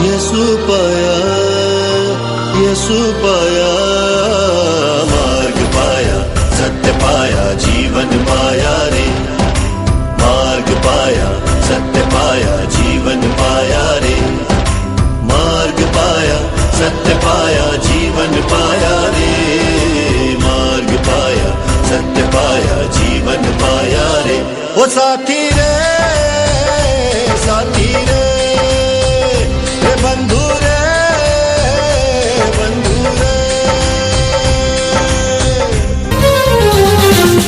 यसु पाया यसु पाया, मार्ग पाया सत्य पाया जीवन पाया रे, मार्ग पाया सत्य पाया जीवन पाया रे, मार्ग पाया सत्य पाया जीवन पाया रे, मार्ग पाया सत्य पाया जीवन पाया रे। ओ साथी रे साथी रे, बंधु रे बंधु रे।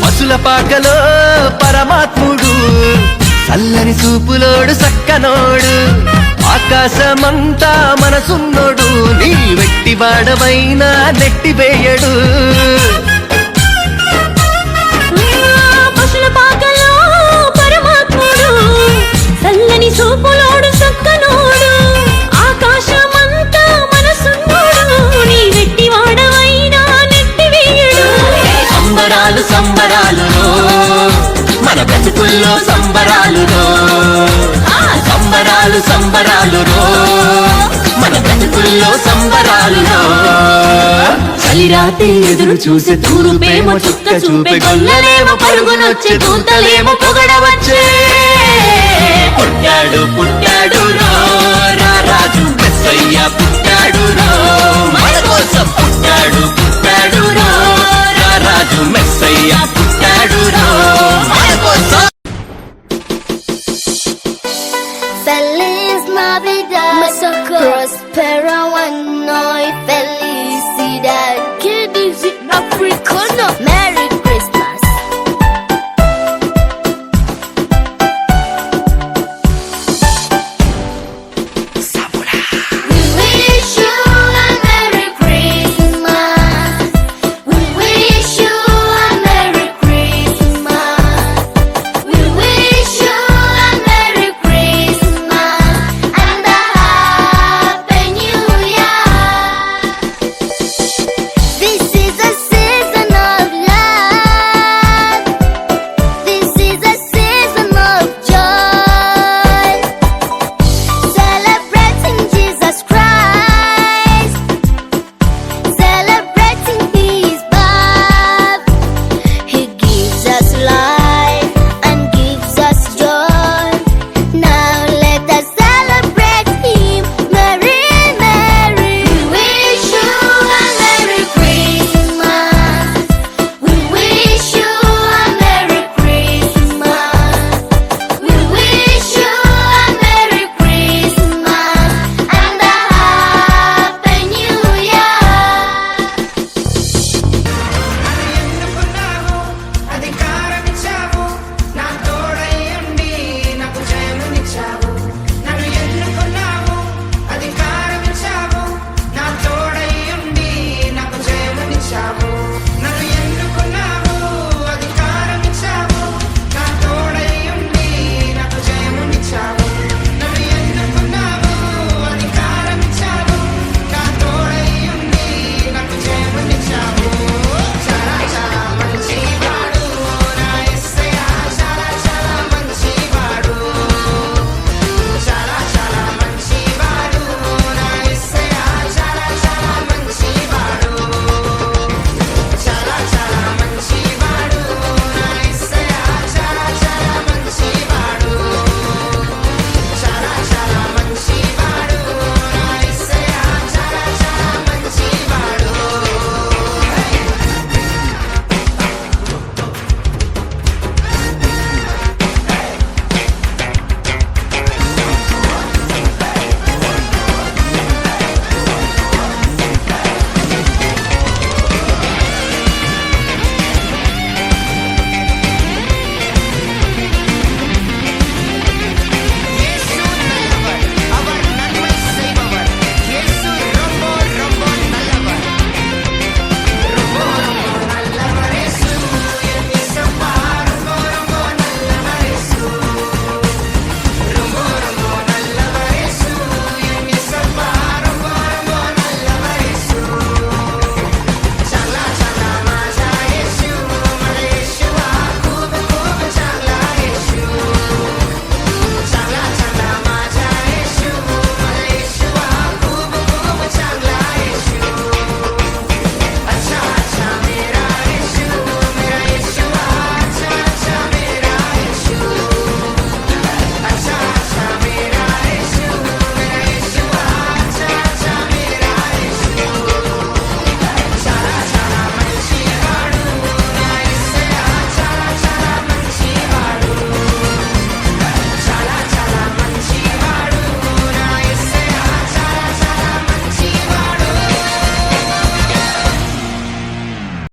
పసుల పాకలో పరమాత్ముడు, చల్లని చూపులోడు సక్కనోడు, ఆకాశమంతా మనసున్నోడు, నీ వెట్టి వాడవైనా నెట్టివేయడు. పసుల పాకలో పరమాత్ముడు, చల్లని చూపులోడు సక్కనోడు, ఆకాశమంతా మనసున్నోడు, నీ వెట్టి వాడవైనా నెట్టివేయడు. సంబరాలు సంబరాలులో మన బ్రతుకుల్లో సంబరాలులో, సంబరాలు సంబరాలులో మన బ్రతుకుల్లో సంబరాలులో. చలిరాతి ఎదురు చూసే తూరుపేమో చుక్క చూపే, గొల్లలేమో పరుగునొచ్చే, దూతలేమో పొగడవచ్చే. పుట్టాడు పుట్టాడు రో రా